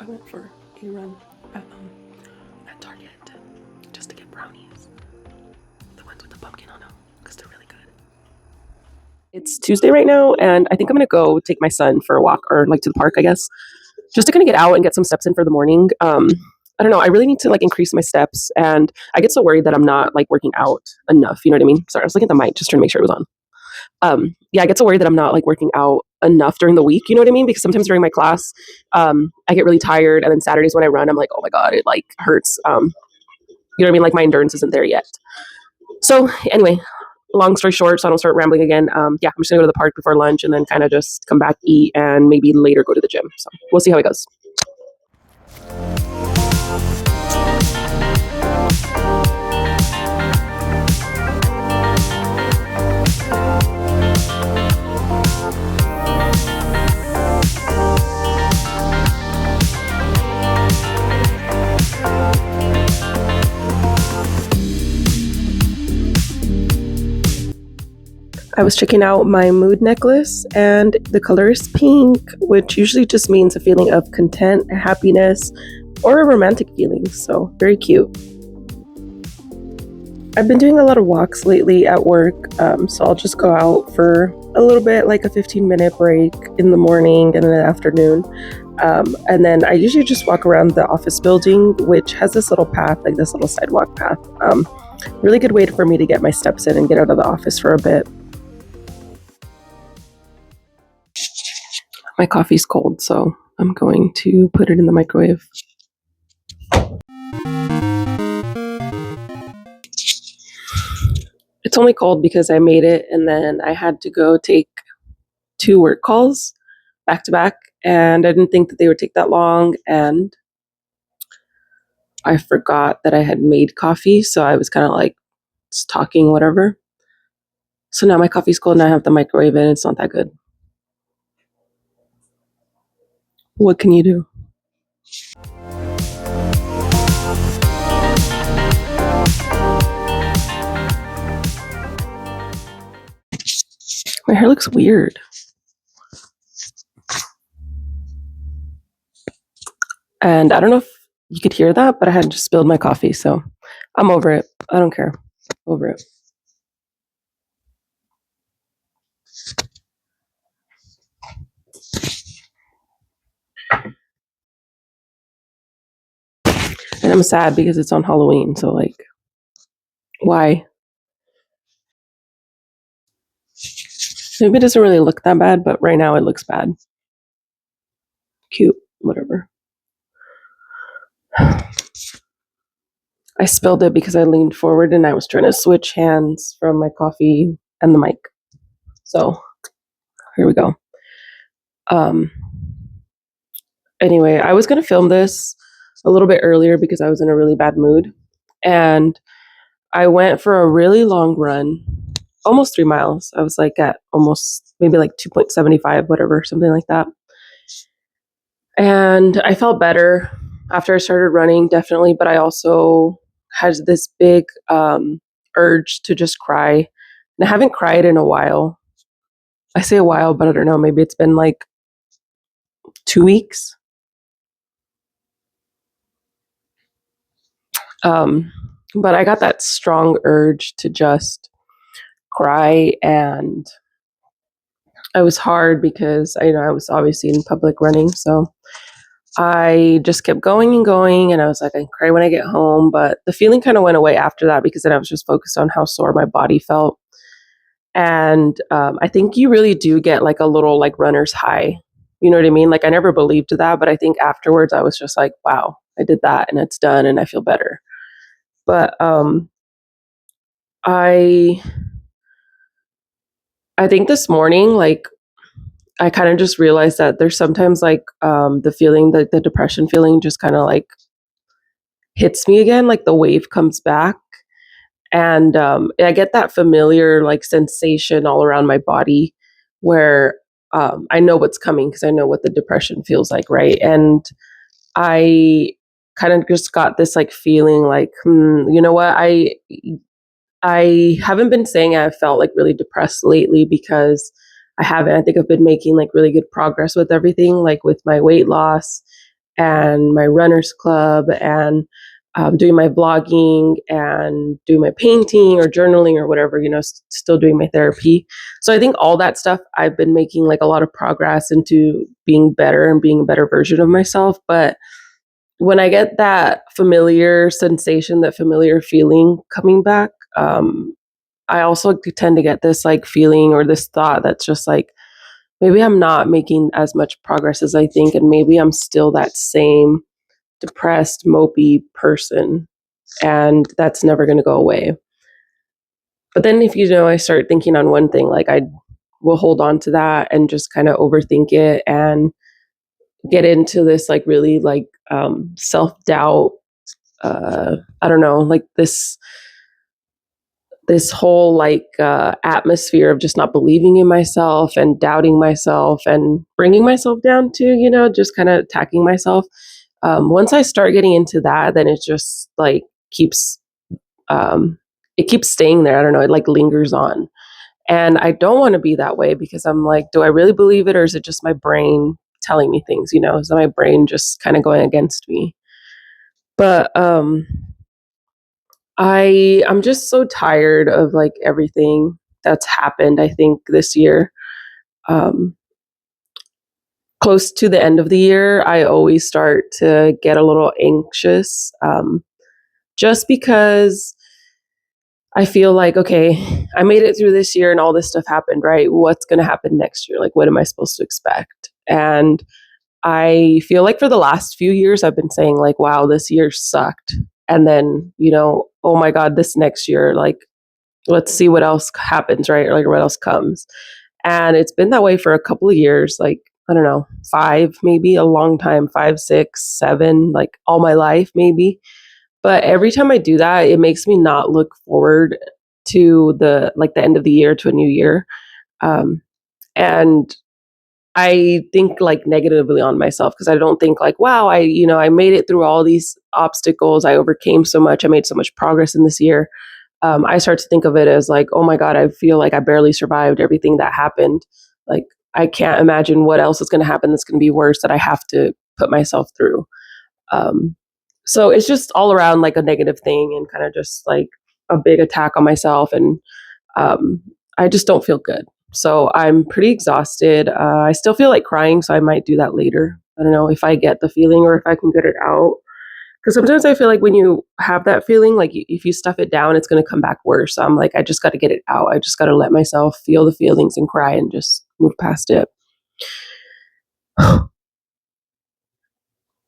I went for a run at, at Target just to get brownies. The ones with the pumpkin on them, because they're really good. It's Tuesday right now, and I think I'm gonna go take my son for a walk or like to the park, I guess, just to kind of get out and get some steps in for the morning. I don't know. I really need to like increase my steps, and I get so worried that I'm not like working out enough. You know what I mean? Sorry, I was looking at the mic just trying to make sure it was on. Yeah, I get so worried that I'm not like working out enough during the week. You know what I mean? Because sometimes during my class, I get really tired, and then Saturdays when I run, I'm like, oh my god, it like hurts. You know what I mean? Like my endurance isn't there yet. So anyway, long story short, so I don't start rambling again. Yeah, I'm just gonna go to the park before lunch, and then kind of just come back, eat, and maybe later go to the gym. So we'll see how it goes. I was checking out my mood necklace, and the color is pink, which usually just means a feeling of content, happiness, or a romantic feeling. So, very cute. I've been doing a lot of walks lately at work, so I'll just go out for a little bit, like a 15-minute break in the morning and in the afternoon. And then I usually just walk around the office building, which has this little path, like this little sidewalk path. Really good way for me to get my steps in and get out of the office for a bit. My coffee's cold, so I'm going to put it in the microwave. It's only cold because I made it and then I had to go take 2 work calls back to back, and I didn't think that they would take that long, and I forgot that I had made coffee, so I was kind of like just talking whatever. So now my coffee's cold and I have the microwave and it's not that good. What can you do? My hair looks weird. And I don't know if you could hear that, but I had just spilled my coffee, so I'm over it. I don't care. Over it. And I'm sad because it's on Halloween, so like, why? Maybe it doesn't really look that bad, but right now it looks bad. Cute, whatever. I spilled it because I leaned forward and I was trying to switch hands from my coffee and the mic. So here we go. Um, anyway, I was going to film this a little bit earlier because I was in a really bad mood. And I went for a really long run, almost 3 miles. I was like at almost maybe like 2.75, whatever, something like that. And I felt better after I started running, definitely. But I also had this big urge to just cry. And I haven't cried in a while. I say a while, but I don't know. Maybe it's been like 2 weeks. But I got that strong urge to just cry, and it was hard because I was obviously in public running, so I just kept going and going, and I was like, I can cry when I get home, but the feeling kind of went away after that because then I was just focused on how sore my body felt. And I think you really do get like a little like runner's high. You know what I mean? Like I never believed that, but I think afterwards I was just like, wow, I did that and it's done and I feel better. But I I think this morning, like I kind of just realized that there's sometimes like the feeling that the depression feeling just kind of like hits me again, like the wave comes back, and I get that familiar like sensation all around my body where I know what's coming because I know what the depression feels like, right? And I kind of just got this like feeling like, you know what, I haven't been saying I've felt like really depressed lately because I haven't. I think I've been making like really good progress with everything, like with my weight loss and my runners club and doing my vlogging and doing my painting or journaling or whatever, still doing my therapy. So I think all that stuff, I've been making like a lot of progress into being better and being a better version of myself. But when I get that familiar sensation, that familiar feeling coming back, I also tend to get this like feeling or this thought that's just like, maybe I'm not making as much progress as I think, and maybe I'm still that same depressed, mopey person, and that's never going to go away. But then if I start thinking on one thing, like I will hold on to that and just kind of overthink it and get into this like really like self-doubt. I don't know, like this whole like atmosphere of just not believing in myself and doubting myself and bringing myself down to, just kind of attacking myself. Once I start getting into that, then it just like keeps it keeps staying there. I don't know, it like lingers on. And I don't want to be that way because I'm like, do I really believe it, or is it just my brain telling me things, Is my brain just kind of going against me? But I'm just so tired of like everything that's happened, I think, this year. Um, Close to the end of the year, I always start to get a little anxious, just because I feel like, okay, I made it through this year and all this stuff happened, right? What's going to happen next year? Like, what am I supposed to expect? And I feel like for the last few years, I've been saying, like, wow, this year sucked. And then, oh my God, this next year, like, let's see what else happens, right? Or like what else comes. And it's been that way for a couple of years, like, I don't know, 5, maybe a long time, 5, 6, 7, like all my life, maybe. But every time I do that, it makes me not look forward to the end of the year, to a new year. Um, and I think like negatively on myself because I don't think like, wow, I made it through all these obstacles. I overcame so much. I made so much progress in this year. I start to think of it as like, oh my God, I feel like I barely survived everything that happened. Like, I can't imagine what else is going to happen that's going to be worse that I have to put myself through. Um, so it's just all around like a negative thing and kind of just like a big attack on myself. And um, I just don't feel good. So I'm pretty exhausted. I still feel like crying, so I might do that later. I don't know if I get the feeling or if I can get it out. Because sometimes I feel like when you have that feeling, like if you stuff it down, it's going to come back worse. So I'm like, I just got to get it out. I just got to let myself feel the feelings and cry and just move past it.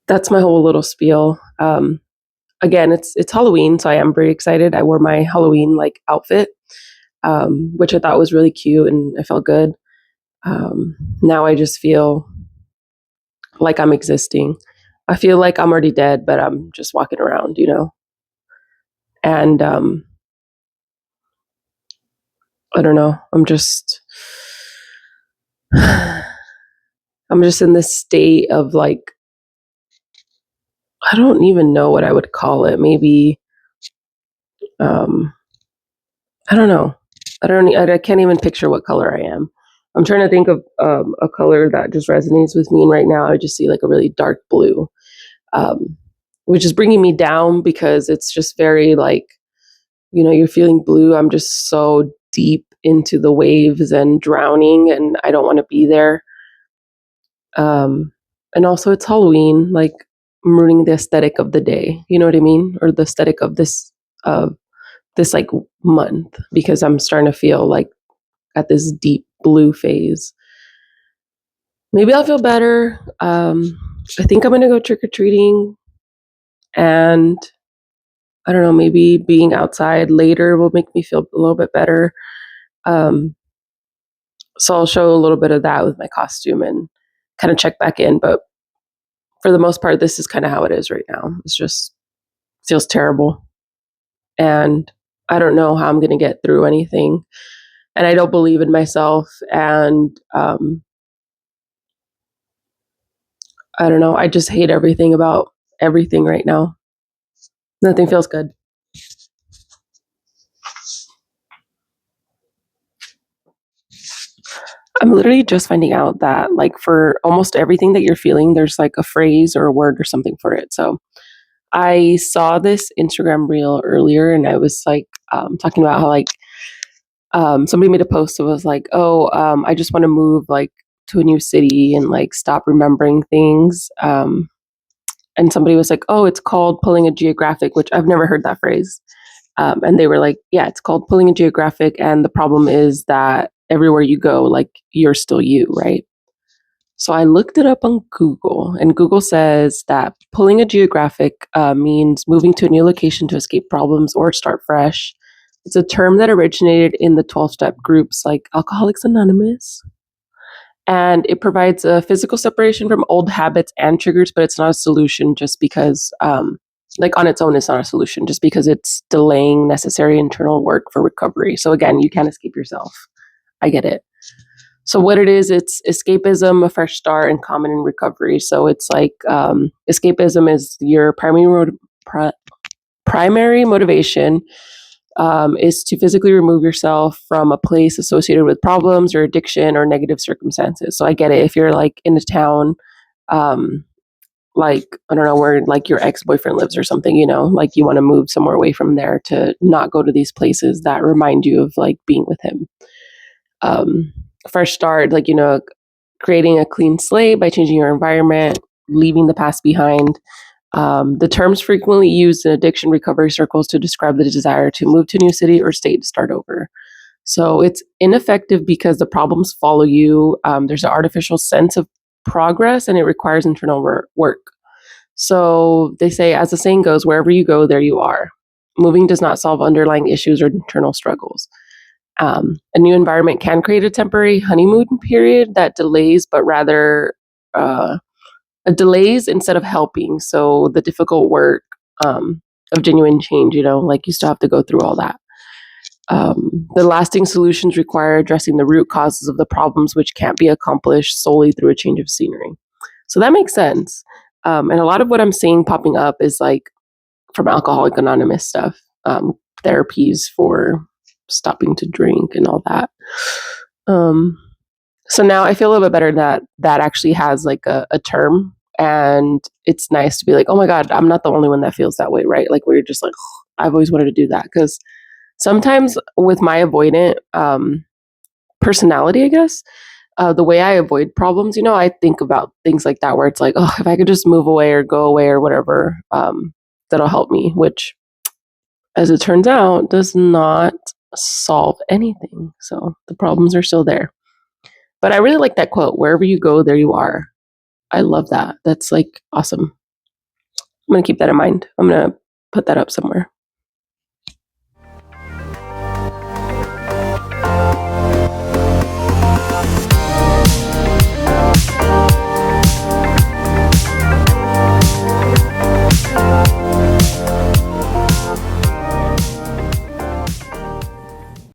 That's my whole little spiel. Again, it's Halloween, so I am very excited. I wore my Halloween like outfit, which I thought was really cute and I felt good. Now I just feel like I'm existing. I feel like I'm already dead, but I'm just walking around, And I don't know. I'm just in this state of like, I don't even know what I would call it. Maybe um I don't know. I can't even picture what color I am. I'm trying to think of a color that just resonates with me, and right now I just see like a really dark blue, um, which is bringing me down because it's just very like, you're feeling blue. I'm just so deep into the waves and drowning, and I don't want to be there. Um, and also, it's Halloween. Like, I'm ruining the aesthetic of the day. You know what I mean? Or the aesthetic of this like month because I'm starting to feel like at this deep blue phase. Maybe I'll feel better. I think I'm gonna go trick or treating, and I don't know. Maybe being outside later will make me feel a little bit better. Um, so I'll show a little bit of that with my costume and kind of check back in. But for the most part, this is kind of how it is right now. It's just feels terrible, and I don't know how I'm gonna get through anything. And I don't believe in myself, and I don't know. I just hate everything about everything right now. Nothing feels good. I'm literally just finding out that, like, for almost everything that you're feeling, there's like a phrase or a word or something for it. So I saw this Instagram reel earlier, and I was like talking about how like somebody made a post that was like, "Oh, I just want to move like to a new city and like stop remembering things." And somebody was like, "Oh, it's called pulling a geographic," which I've never heard that phrase. And they were like, "Yeah, it's called pulling a geographic, and the problem is that everywhere you go, like you're still you, right?" So I looked it up on Google, and Google says that pulling a geographic means moving to a new location to escape problems or start fresh. It's a term that originated in the 12 step groups like Alcoholics Anonymous. And it provides a physical separation from old habits and triggers, but it's not a solution just because, like on its own, it's not a solution just because it's delaying necessary internal work for recovery. So again, you can't escape yourself. I get it. So what it is, it's escapism, a fresh start, and common in recovery. So it's like escapism is your primary motivation is to physically remove yourself from a place associated with problems or addiction or negative circumstances. So I get it if you're like in a town, um, like I don't know where like your ex boyfriend lives or something, you know, like you want to move somewhere away from there to not go to these places that remind you of like being with him. um, Fresh start, like, you know, creating a clean slate by changing your environment, leaving the past behind. The terms frequently used in addiction recovery circles to describe the desire to move to a new city or state to start over. So it's ineffective because the problems follow you. There's an artificial sense of progress and it requires internal work. So they say, as the saying goes, wherever you go, there you are. Moving does not solve underlying issues or internal struggles. A new environment can create a temporary honeymoon period that delays, but rather uh, delays instead of helping. So the difficult work of genuine change, you know, like you still have to go through all that. The lasting solutions require addressing the root causes of the problems, which can't be accomplished solely through a change of scenery. So that makes sense. And a lot of what I'm seeing popping up is like from Alcoholic Anonymous stuff, therapies for stopping to drink and all that. Um, so now I feel a little bit better that that actually has like a term, and it's nice to be like, oh my God, I'm not the only one that feels that way, right? Like where you're just like, oh, I've always wanted to do that. Because sometimes with my avoidant personality, I guess, the way I avoid problems, you know, I think about things like that where it's like, oh, if I could just move away or go away or whatever, that'll help me, which as it turns out, does not solve anything. So the problems are still there. But I really like that quote, wherever you go, there you are. I love that. That's like awesome. I'm going to keep that in mind. I'm going to put that up somewhere.